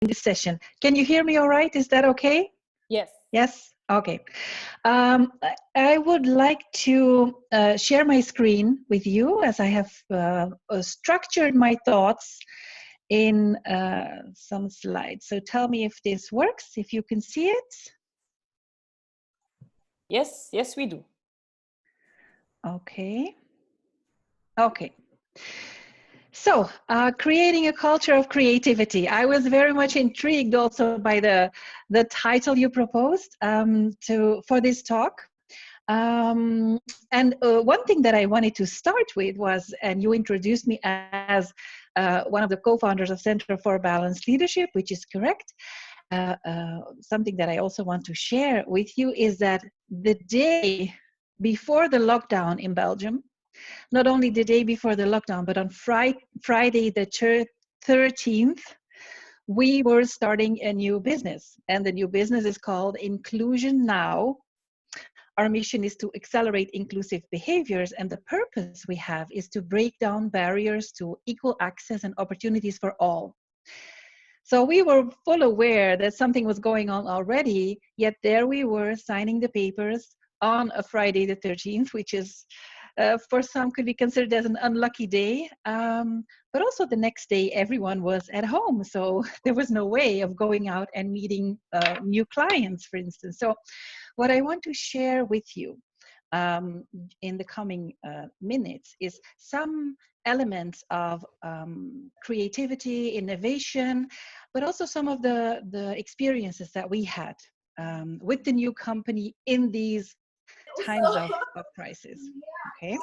this session. Can you hear me all right? Is that okay? Yes. Yes? Okay. I would like to share my screen with you as I have structured my thoughts in some slides. So tell me if this works, if you can see it. Yes, yes, we do. Okay. Okay. So, creating a culture of creativity. I was very much intrigued also by the title you proposed for this talk. And one thing that I wanted to start with was, and you introduced me as one of the co-founders of Center for Balanced Leadership, which is correct. Something that I also want to share with you is that the day before the lockdown in Belgium, not only the day before the lockdown, but on Friday the 13th, we were starting a new business. And the new business is called Inclusion Now. Our mission is to accelerate inclusive behaviors, and the purpose we have is to break down barriers to equal access and opportunities for all. So we were full aware that something was going on already, yet there we were signing the papers on a Friday the 13th, which is for some could be considered as an unlucky day. But also the next day, everyone was at home. So there was no way of going out and meeting new clients, for instance. So what I want to share with you in the coming minutes is some elements of creativity, innovation, but also some of the experiences that we had with the new company in these times of crisis. Okay.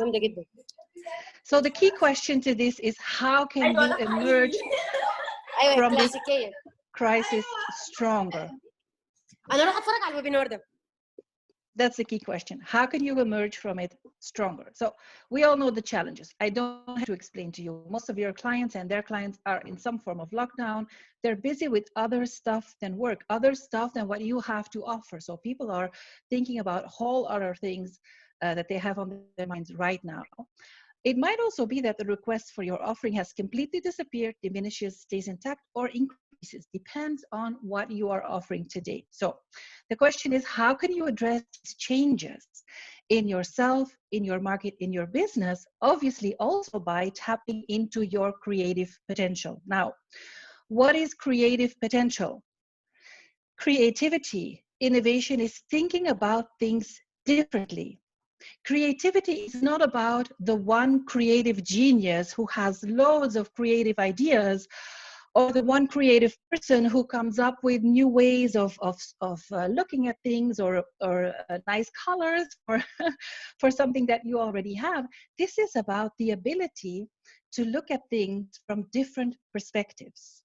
So the key question to this is, how can you emerge from this crisis stronger? That's the key question. How can you emerge from it stronger? So we all know the challenges. I don't have to explain to you. Most of your clients and their clients are in some form of lockdown. They're busy with other stuff than work, other stuff than what you have to offer. So people are thinking about whole other things that they have on their minds right now. It might also be that the request for your offering has completely disappeared, diminishes, stays intact, or increases. Depends on what you are offering today. So the question is, how can you address these changes in yourself, in your market, in your business? Obviously, also by tapping into your creative potential. Now, what is creative potential? Creativity, innovation is thinking about things differently. Creativity is not about the one creative genius who has loads of creative ideas, or the one creative person who comes up with new ways of looking at things, or nice colors for something that you already have. This is about the ability to look at things from different perspectives.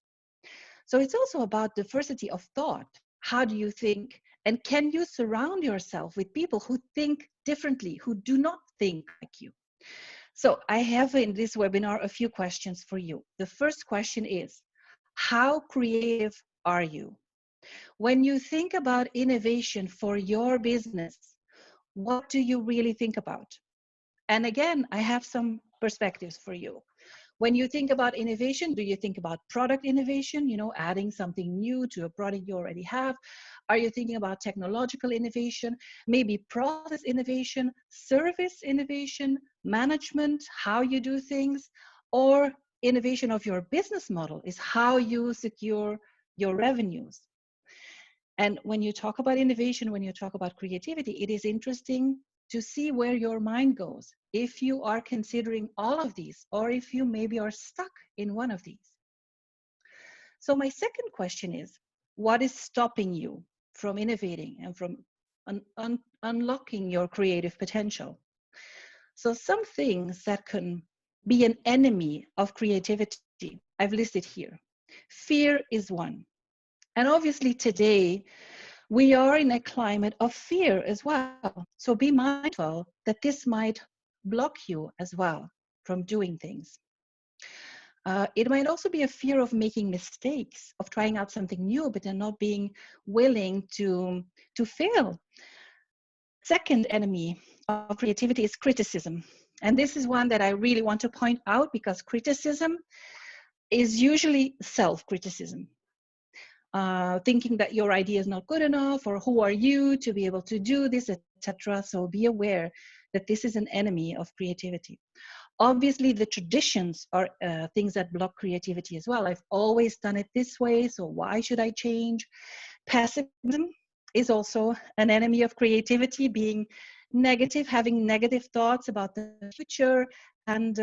So it's also about diversity of thought. How do you think? And can you surround yourself with people who think differently, who do not think like you? So I have in this webinar a few questions for you. The first question is, how creative are you? When you think about innovation for your business, what do you really think about? And again, I have some perspectives for you. When you think about innovation, do you think about product innovation, adding something new to a product you already have? Are you thinking about technological innovation, maybe process innovation, service innovation, management, how you do things? Or innovation of your business model is how you secure your revenues. And when you talk about innovation, when you talk about creativity, it is interesting to see where your mind goes, if you are considering all of these, or if you maybe are stuck in one of these. So my second question is, what is stopping you from innovating and from unlocking your creative potential? So some things that can be an enemy of creativity, I've listed here. Fear is one. And obviously today, we are in a climate of fear as well. So be mindful that this might block you as well from doing things. It might also be a fear of making mistakes, of trying out something new, but then not being willing to fail. Second enemy of creativity is criticism. And this is one that I really want to point out, because criticism is usually self-criticism. thinking that your idea is not good enough, or who are you to be able to do this, etc. So be aware that this is an enemy of creativity. Obviously, the traditions are things that block creativity as well. I've always done it this way, so why should I change? Pessimism is also an enemy of creativity, being negative, having negative thoughts about the future. And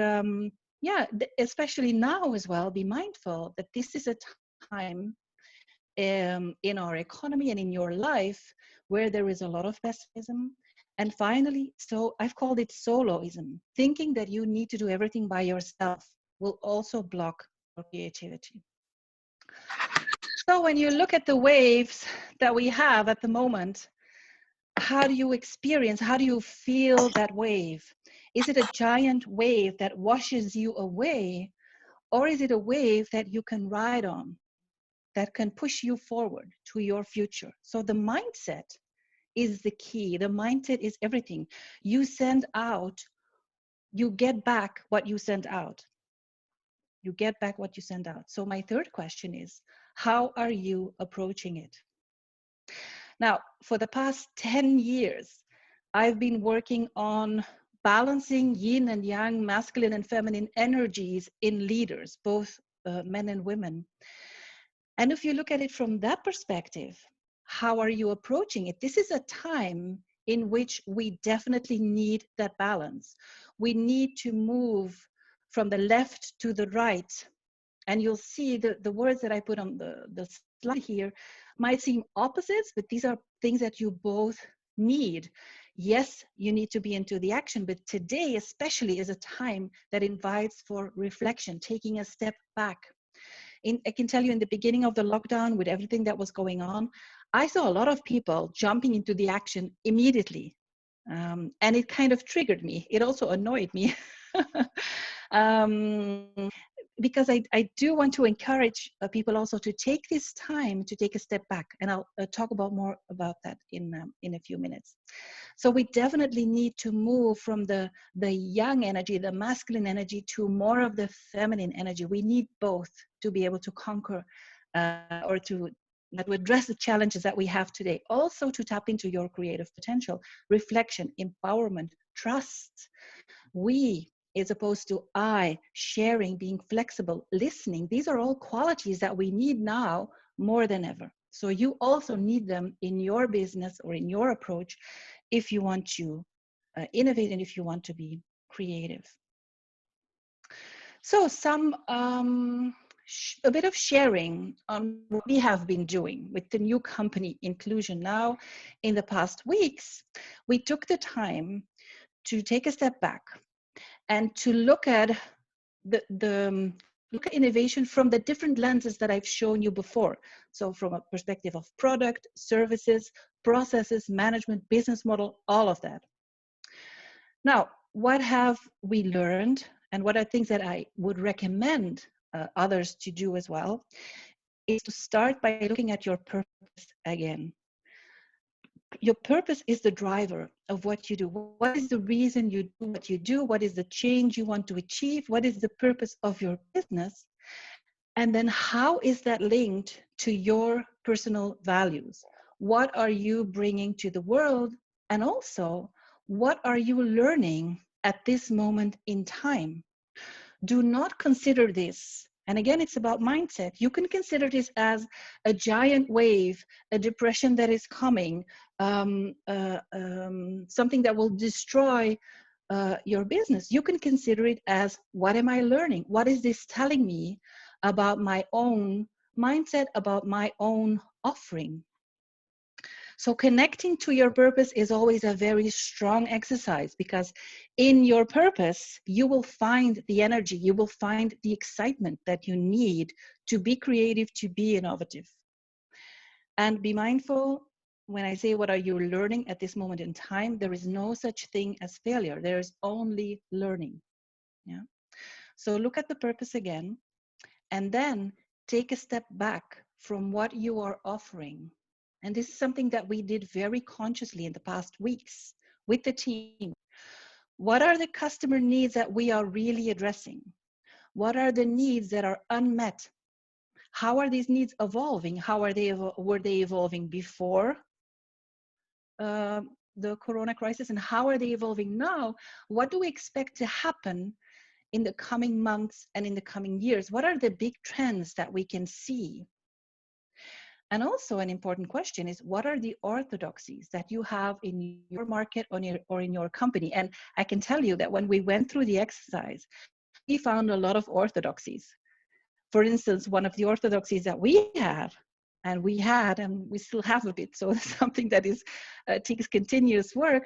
yeah, especially now as well, be mindful that this is a time in our economy and in your life where there is a lot of pessimism. And finally, so I've called it soloism. Thinking that you need to do everything by yourself will also block your creativity. So when you look at the waves that we have at the moment, how do you experience, how do you feel that wave? Is it a giant wave that washes you away, or is it a wave that you can ride on, that can push you forward to your future? So the mindset is the key. The mindset is everything. You send out, you get back what you send out. You get back what you send out. So my third question is, how are you approaching it? Now, for the past 10 years, I've been working on balancing yin and yang, masculine and feminine energies in leaders, both men and women. And if you look at it from that perspective, how are you approaching it? This is a time in which we definitely need that balance. We need to move from the left to the right. And you'll see the words that I put on the slide here might seem opposites, but these are things that you both need. Yes, you need to be into the action, but today especially is a time that invites for reflection, taking a step back. I can tell you in the beginning of the lockdown, with everything that was going on, I saw a lot of people jumping into the action immediately. And it kind of triggered me. It also annoyed me. um, because I do want to encourage people also to take this time to take a step back. And I'll talk about more about that in a few minutes. So we definitely need to move from the yang energy, the masculine energy, to more of the feminine energy. We need both to be able to conquer or to address the challenges that we have today. Also to tap into your creative potential, reflection, empowerment, trust. We, as opposed to I, sharing, being flexible, listening. These are all qualities that we need now more than ever. So you also need them in your business or in your approach if you want to innovate and if you want to be creative. So a bit of sharing on what we have been doing with the new company Inclusion Now. In the past weeks, we took the time to take a step back and to look at look at innovation from the different lenses that I've shown you before. So from a perspective of product, services, processes, management, business model, all of that. Now, what have we learned, and what are things that I would recommend others to do as well, is to start by looking at your purpose again. Your purpose is the driver of what you do. What is the reason you do what you do? What is the change you want to achieve? What is the purpose of your business? And then how is that linked to your personal values? What are you bringing to the world? And also, what are you learning at this moment in time? Do not consider this, and again, it's about mindset. You can consider this as a giant wave, a depression that is coming, something that will destroy your business. You can consider it as, what am I learning? What is this telling me about my own mindset, about my own offering? So connecting to your purpose is always a very strong exercise, because in your purpose, you will find the energy, you will find the excitement that you need to be creative, to be innovative. And be mindful, when I say what are you learning at this moment in time, there is no such thing as failure. There is only learning. Yeah. So look at the purpose again, and then take a step back from what you are offering. And this is something that we did very consciously in the past weeks with the team. What are the customer needs that we are really addressing? What are the needs that are unmet? How are these needs evolving? How are they were they evolving before the corona crisis, and how are they evolving now? What do we expect to happen in the coming months and in the coming years? What are the big trends that we can see? And also an important question is, what are the orthodoxies that you have in your market or in your company? And I can tell you that when we went through the exercise, we found a lot of orthodoxies. For instance, one of the orthodoxies that we have, and we had, and we still have a bit, so something that is takes continuous work,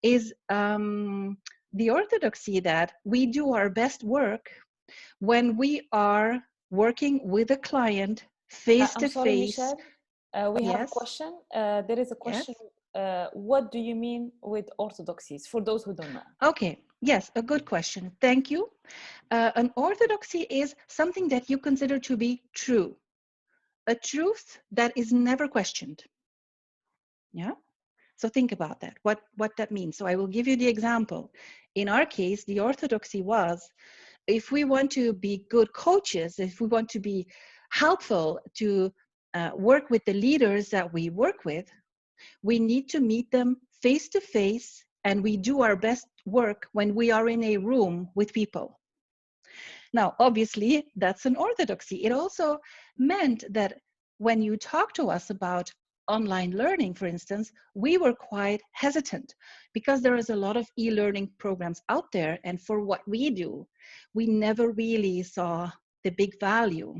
is the orthodoxy that we do our best work when we are working with a client face I'm to sorry, face. Michelle. We have a Yes, question. There is a question. yes. What do you mean with orthodoxies, for those who don't know? Okay, yes, a good question. Thank you. An orthodoxy is something that you consider to be true, a truth that is never questioned. Yeah. So think about that, what that means. So I will give you the example. In our case, the orthodoxy was, if we want to be good coaches, if we want to be helpful to work with the leaders that we work with, we need to meet them face to face, and we do our best work when we are in a room with people. Now, obviously, that's an orthodoxy. It also meant that when you talk to us about online learning, for instance, we were quite hesitant because there is a lot of e-learning programs out there. And for what we do, we never really saw the big value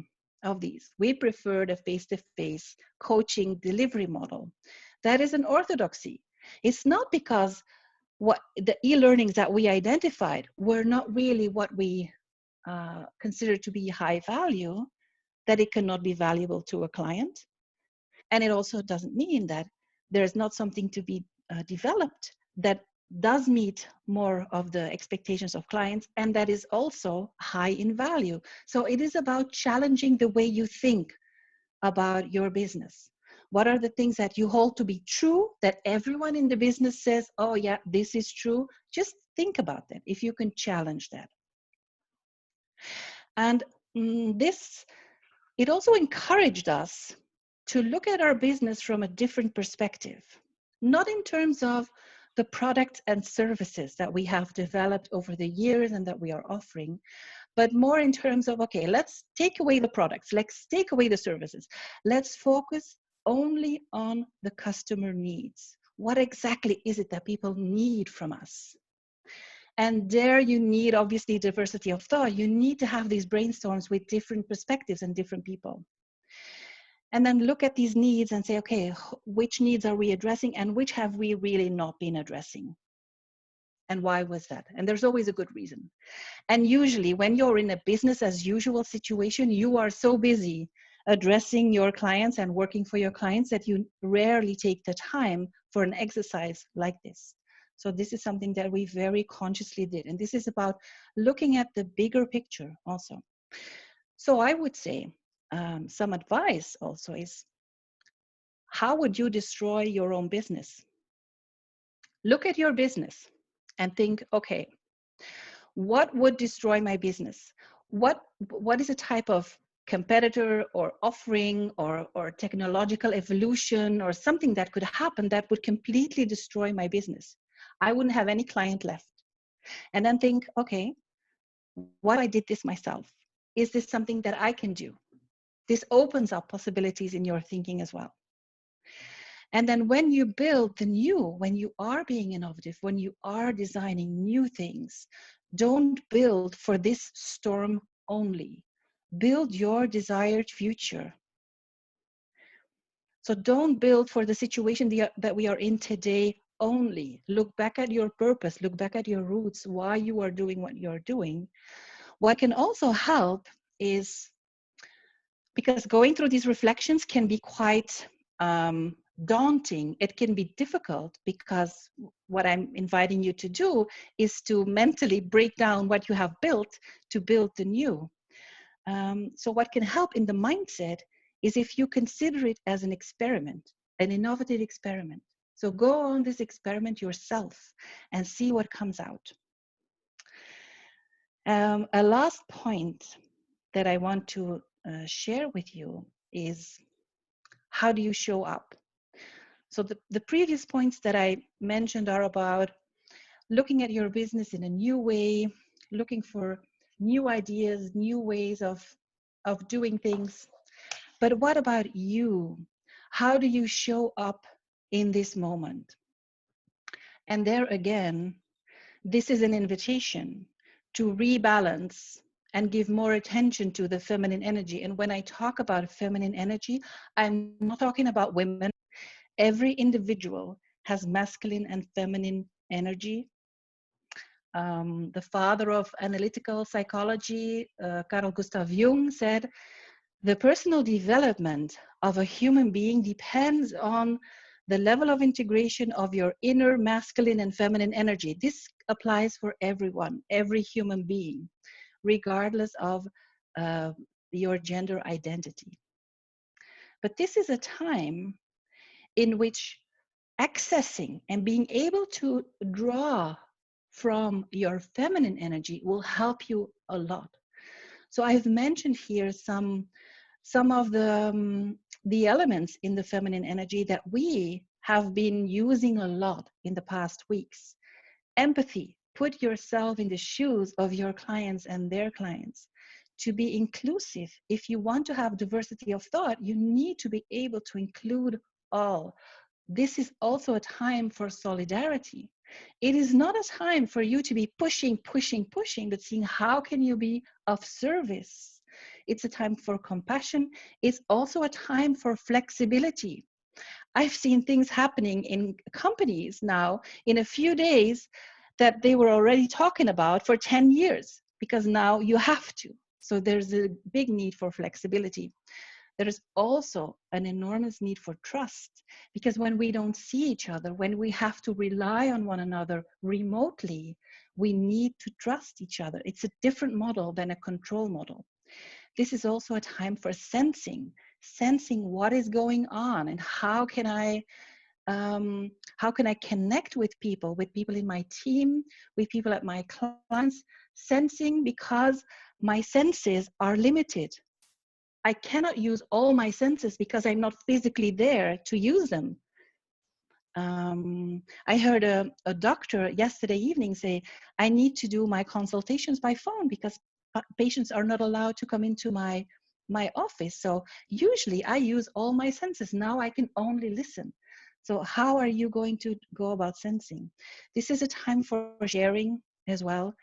of these. We preferred a face-to-face coaching delivery model. That is an orthodoxy. It's not because what the e-learnings that we identified were not really what we considered to be high value, that it cannot be valuable to a client. And it also doesn't mean that there's not something to be developed that does meet more of the expectations of clients, and that is also high in value. So it is about challenging the way you think about your business. What are the things that you hold to be true that everyone in the business says, oh yeah, this is true? Just think about that, if you can challenge that. And it also encouraged us to look at our business from a different perspective, not in terms of the products and services that we have developed over the years and that we are offering, but more in terms of, okay, let's take away the products, let's take away the services. Let's focus only on the customer needs. What exactly is it that people need from us? And there you need, obviously, diversity of thought. You need to have these brainstorms with different perspectives and different people. And then look at these needs and say, okay, which needs are we addressing and which have we really not been addressing? And why was that? And there's always a good reason. And usually when you're in a business as usual situation, you are so busy addressing your clients and working for your clients that you rarely take the time for an exercise like this. So this is something that we very consciously did. And this is about looking at the bigger picture also. So I would say some advice also is, how would you destroy your own business? Look at your business and think, okay, what would destroy my business? What is a type of competitor or offering or technological evolution or something that could happen that would completely destroy my business? I wouldn't have any client left. And then think, okay, what if I did this myself? Is this something that I can do? This opens up possibilities in your thinking as well. And then when you build the new, when you are being innovative, when you are designing new things, don't build for this storm only. Build your desired future. So don't build for the situation that we are in today only. Look back at your purpose, look back at your roots, why you are doing what you're doing. What can also help is, because going through these reflections can be quite daunting. It can be difficult because what I'm inviting you to do is to mentally break down what you have built to build the new. So what can help in the mindset is if you consider it as an experiment, an innovative experiment. So go on this experiment yourself and see what comes out. A last point that I want to share with you is, how do you show up? So the previous points that I mentioned are about looking at your business in a new way, looking for new ideas, new ways of doing things. But what about you? How do you show up in this moment? And there again, this is an invitation to rebalance and give more attention to the feminine energy. And when I talk about feminine energy, I'm not talking about women. Every individual has masculine and feminine energy. The father of analytical psychology, Carl Gustav Jung, said, the personal development of a human being depends on the level of integration of your inner masculine and feminine energy. This applies for everyone, every human being, regardless of your gender identity. But this is a time in which accessing and being able to draw from your feminine energy will help you a lot. So I've mentioned here some of the elements in the feminine energy that we have been using a lot in the past weeks. Empathy, put yourself in the shoes of your clients and their clients. To be inclusive, if you want to have diversity of thought, you need to be able to include all. This is also a time for solidarity. It is not a time for you to be pushing, but seeing how can you be of service. It's a time for compassion. It's also a time for flexibility. I've seen things happening in companies now in a few days that they were already talking about for 10 years, because now you have to. So there's a big need for flexibility. There is also an enormous need for trust, because when we don't see each other, when we have to rely on one another remotely, we need to trust each other. It's a different model than a control model. This is also a time for sensing what is going on and how can I connect with people in my team, with people at my clients, sensing because my senses are limited. I cannot use all my senses because I'm not physically there to use them. I heard a doctor yesterday evening say, I need to do my consultations by phone because patients are not allowed to come into my office. So usually I use all my senses. Now I can only listen. So how are you going to go about sensing? This is a time for sharing as well,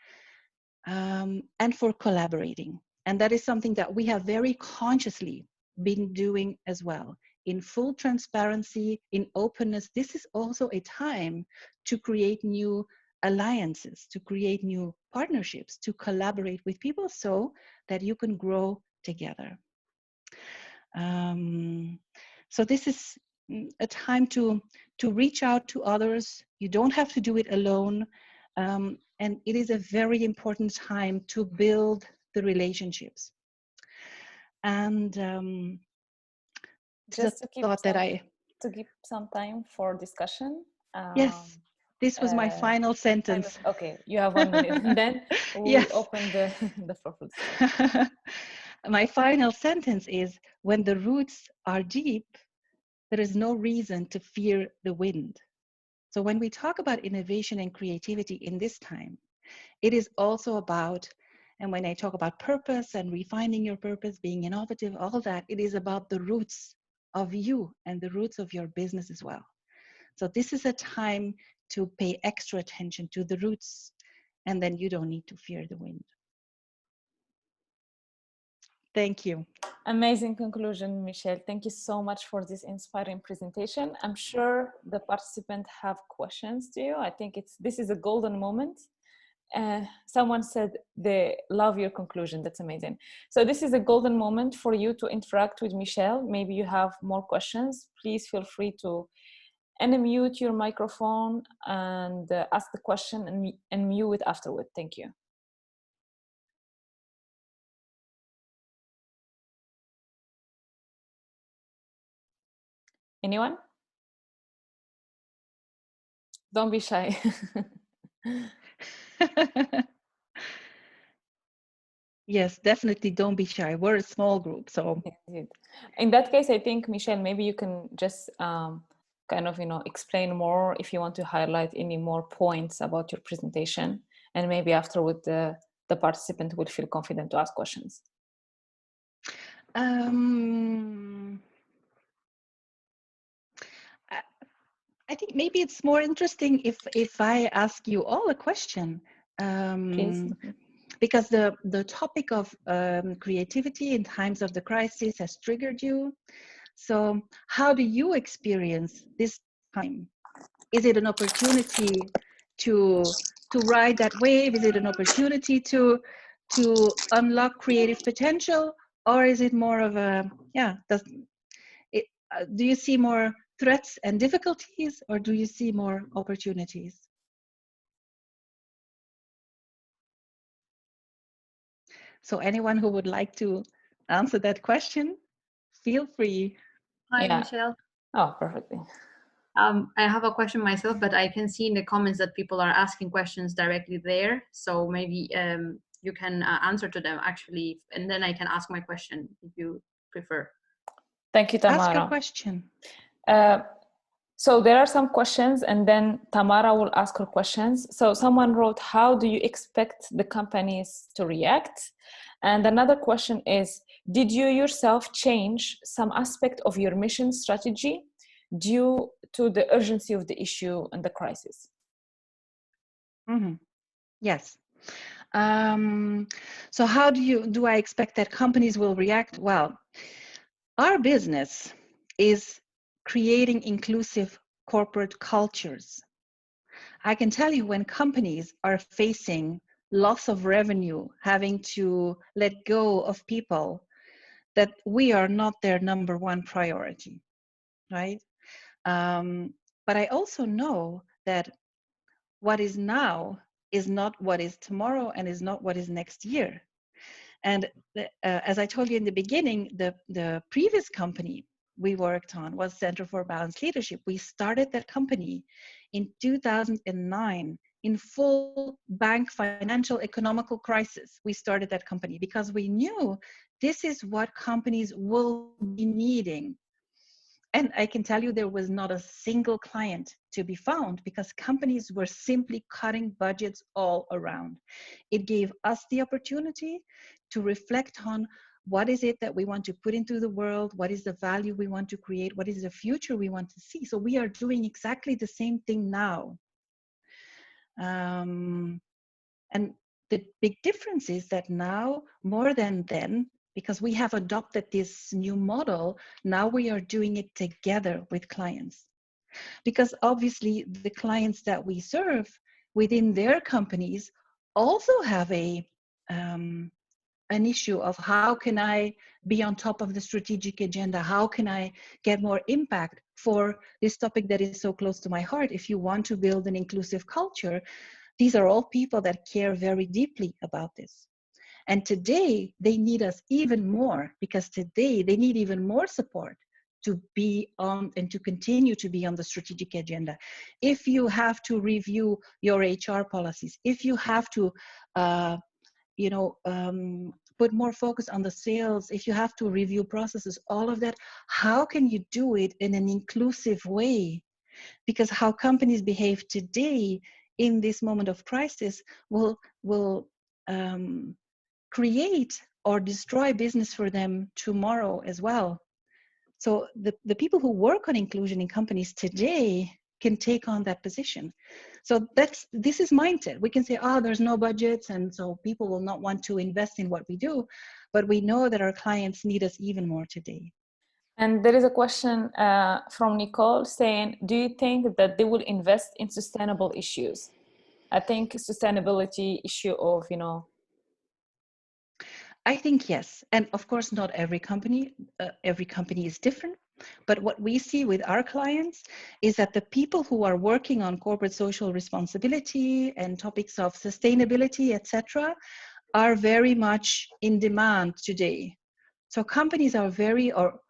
and for collaborating. And that is something that we have very consciously been doing as well. In full transparency, in openness, this is also a time to create new alliances, to create new partnerships, to collaborate with people so that you can grow together. So this is a time to reach out to others. You don't have to do it alone. And it is a very important time to build the relationships. And Just to keep thought some, that some time for discussion. Yes, this was my final sentence. Okay, you have 1 minute, and then we Yes. open the floor for discussion. My final sentence is, when the roots are deep, there is no reason to fear the wind. So when we talk about innovation and creativity in this time, it is also about, and when I talk about purpose and refining your purpose, being innovative, all that, it is about the roots of you and the roots of your business as well. So this is a time to pay extra attention to the roots, and then you don't need to fear the wind. Thank you. Amazing conclusion, Michèle. Thank you so much for this inspiring presentation. I'm sure the participants have questions to you. I think this is a golden moment. Someone said they love your conclusion. That's amazing. So this is a golden moment for you to interact with Michèle. Maybe you have more questions. Please feel free to unmute your microphone and ask the question and mute it afterward. Thank you. Anyone? Don't be shy. Yes, definitely don't be shy. We're a small group, so Indeed. In that case, I think, Michèle, maybe you can just kind of, explain more if you want to highlight any more points about your presentation, and maybe afterward the participant will feel confident to ask questions. I think maybe it's more interesting if I ask you all a question. Please. Because the topic of creativity in times of the crisis has triggered you. So how do you experience this time? Is it an opportunity to ride that wave? Is it an opportunity to unlock creative potential? Or is it more of a, do you see more threats and difficulties, or do you see more opportunities? So anyone who would like to answer that question, feel free. Hi, Yeah. Michèle. Oh, perfectly. I have a question myself, but I can see in the comments that people are asking questions directly there. So maybe you can answer to them actually, and then I can ask my question if you prefer. Thank you, Tamara. Ask your question. So there are some questions, and then Tamara will ask her questions. So someone wrote, how do you expect the companies to react? And another question is, did you yourself change some aspect of your mission strategy due to the urgency of the issue and the crisis? Mm-hmm. Yes. So how do I expect that companies will react? Well, our business is creating inclusive corporate cultures. I can tell you, when companies are facing loss of revenue, having to let go of people, that we are not their number one priority, right? But I also know that what is now is not what is tomorrow, and is not what is next year. And as I told you in the beginning, the previous company we worked on was Center for Balanced Leadership. We started that company in 2009 in full bank financial economical crisis. We started that company because we knew this is what companies will be needing. And I can tell you, there was not a single client to be found because companies were simply cutting budgets all around. It gave us the opportunity to reflect on what is it that we want to put into the world, what is the value we want to create, what is the future we want to see. So we are doing exactly the same thing now. And the big difference is that now, more than then, because we have adopted this new model, now we are doing it together with clients. Because obviously the clients that we serve within their companies also have an issue of, how can I be on top of the strategic agenda? How can I get more impact for this topic that is so close to my heart? If you want to build an inclusive culture, these are all people that care very deeply about this. And today they need us even more, because today they need even more support to be on and to continue to be on the strategic agenda. If you have to review your HR policies, if you have to, put more focus on the sales, if you have to review processes, all of that, how can you do it in an inclusive way? Because how companies behave today in this moment of crisis will create or destroy business for them tomorrow as well. So the people who work on inclusion in companies today can take on that position. So this is mindset. We can say, oh, there's no budgets, and so people will not want to invest in what we do, but we know that our clients need us even more today. And there is a question from Nicole saying, do you think that they will invest in sustainable issues? I think sustainability issue of, I think yes. And of course, not every company is different. But what we see with our clients is that the people who are working on corporate social responsibility and topics of sustainability, etc., are very much in demand today. So companies are or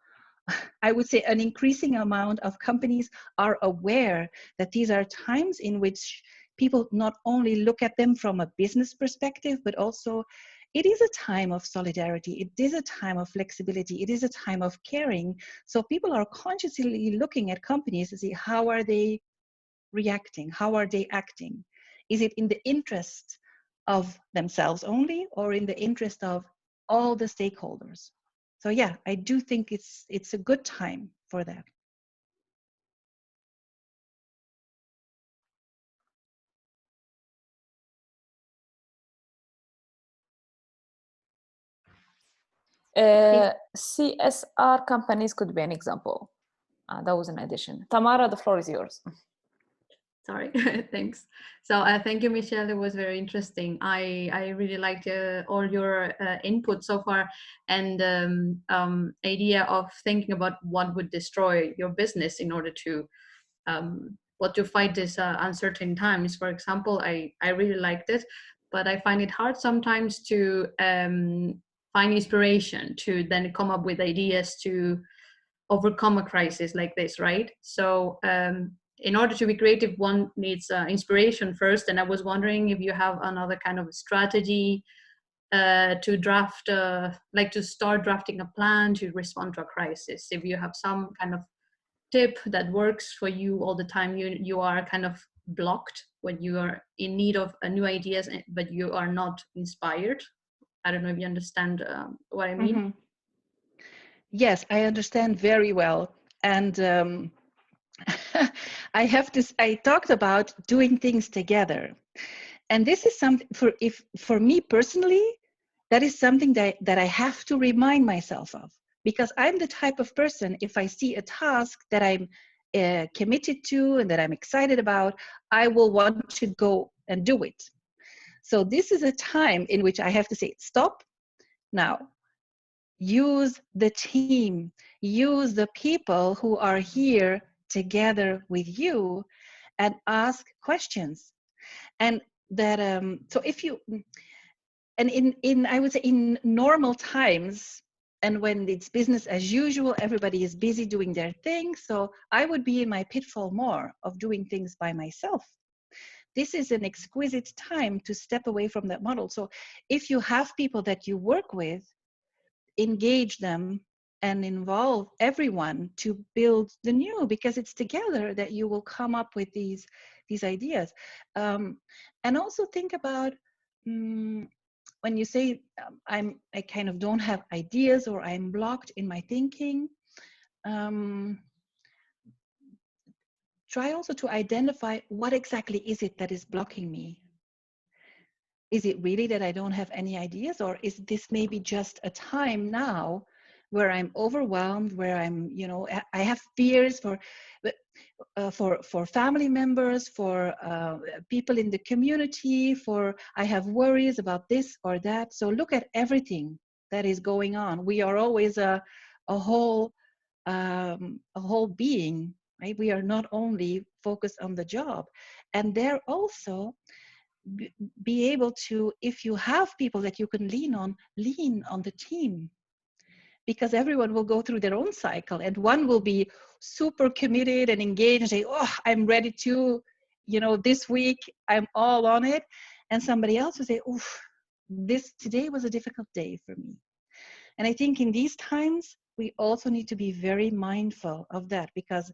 I would say an increasing amount of companies are aware that these are times in which people not only look at them from a business perspective, but also it is a time of solidarity. It is a time of flexibility. It is a time of caring. So people are consciously looking at companies to see how are they reacting, how are they acting. Is it in the interest of themselves only, or in the interest of all the stakeholders? So yeah, I do think it's a good time for that. CSR companies could be an example. That was an addition. Tamara, the floor is yours. Sorry, thanks. So thank you, Michèle. It was very interesting. I really liked all your input so far, and idea of thinking about what would destroy your business in order to what to fight these uncertain times. For example, I really liked it, but I find it hard sometimes to find inspiration to then come up with ideas to overcome a crisis like this, right? So in order to be creative, one needs inspiration first. And I was wondering if you have another kind of strategy to draft, like to start drafting a plan to respond to a crisis. If you have some kind of tip that works for you all the time, you are kind of blocked when you are in need of new ideas, but you are not inspired. I don't know if you understand what I mean. Mm-hmm. Yes, I understand very well. And I talked about doing things together. And this is something for me personally, that is something that I have to remind myself of, because I'm the type of person, if I see a task that I'm committed to and that I'm excited about, I will want to go and do it. So this is a time in which I have to say, stop now. Use the team, use the people who are here together with you, and ask questions. And that so if you, and in I would say in normal times, and when it's business as usual, everybody is busy doing their thing, so I would be in my pitfall more of doing things by myself. This is an exquisite time to step away from that model. So if you have people that you work with, engage them and involve everyone to build the new, because it's together that you will come up with these ideas. And also think about when you say I kind of don't have ideas, or I'm blocked in my thinking. Try also to identify what exactly is it that is blocking me. Is it really that I don't have any ideas, or is this maybe just a time now where I'm overwhelmed, where I'm, I have fears for family members, for people in the community, I have worries about this or that. So look at everything that is going on. We are always a whole being, right? We are not only focused on the job, and there also be able to, if you have people that you can lean on the team, because everyone will go through their own cycle, and one will be super committed and engaged and say, oh, I'm ready to, this week I'm all on it. And somebody else will say, oh, today was a difficult day for me. And I think in these times, we also need to be very mindful of that, because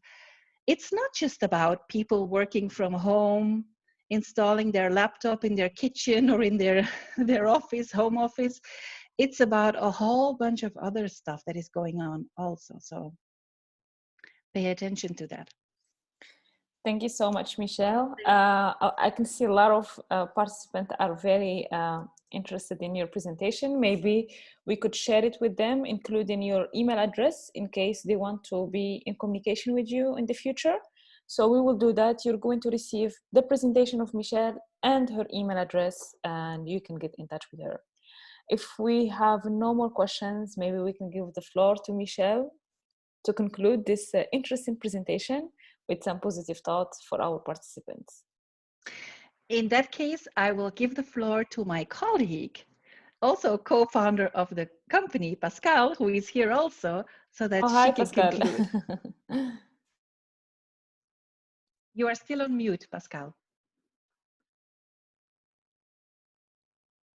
it's not just about people working from home, installing their laptop in their kitchen or in their office, home office. It's about a whole bunch of other stuff that is going on also. So pay attention to that. Thank you so much, Michèle. I can see a lot of participants are very interested in your presentation. Maybe we could share it with them, including your email address in case they want to be in communication with you in the future. So we will do that. You're going to receive the presentation of Michèle and her email address, and you can get in touch with her. If we have no more questions, maybe we can give the floor to Michèle to conclude this interesting presentation with some positive thoughts for our participants. In that case, I will give the floor to my colleague, also co-founder of the company, Pascal, who is here also, so that she can conclude. You are still on mute, Pascal.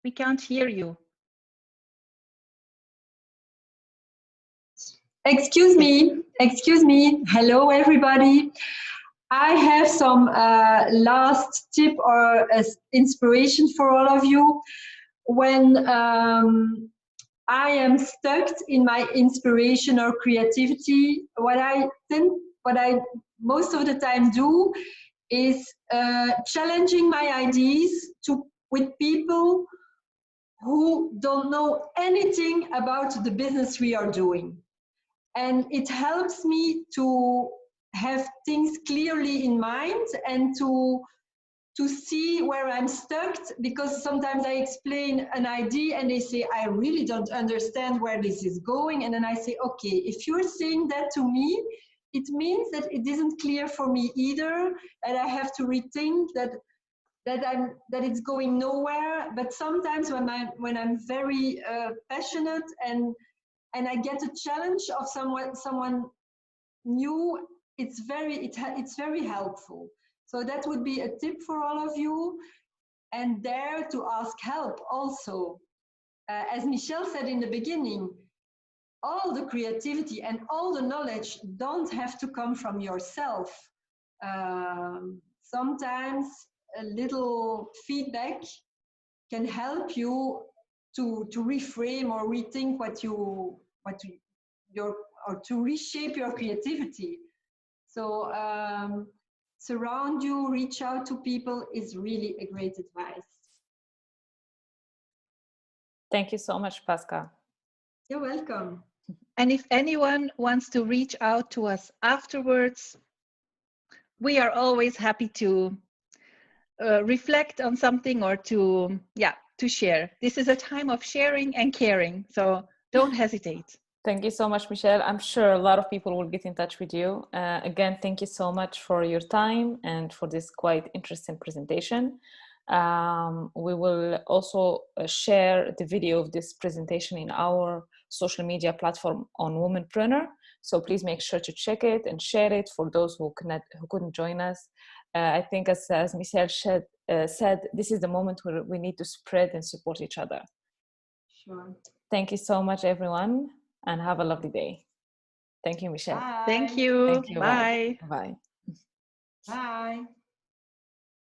We can't hear you. Excuse me. Hello, everybody. I have some last tip or inspiration for all of you. When I am stuck in my inspiration or creativity, what I most of the time do is challenging my ideas with people who don't know anything about the business we are doing. And it helps me to have things clearly in mind and to see where I'm stuck, because sometimes I explain an idea and they say, I really don't understand where this is going. And then I say, okay, if you're saying that to me, it means that it isn't clear for me either, and I have to rethink that it's going nowhere. But sometimes when I'm very passionate and I get a challenge of someone new, it's very helpful. So that would be a tip for all of you, and dare to ask help also. As Michèle said in the beginning, all the creativity and all the knowledge don't have to come from yourself. Sometimes a little feedback can help you to reframe or rethink or to reshape your creativity. So surround you, reach out to people is really a great advice. Thank you so much, Pascal. You're welcome. And if anyone wants to reach out to us afterwards, we are always happy to reflect on something or to share. This is a time of sharing and caring, so don't hesitate. Thank you so much, Michèle. I'm sure a lot of people will get in touch with you. Again, thank you so much for your time and for this quite interesting presentation. We will also share the video of this presentation in our social media platform on Womenpreneur. So please make sure to check it and share it for those who couldn't join us. I think as Michèle said, this is the moment where we need to spread and support each other. Sure. Thank you so much, everyone, and have a lovely day. Thank you, Michèle. Thank you. Thank you. Bye. Bye. Bye.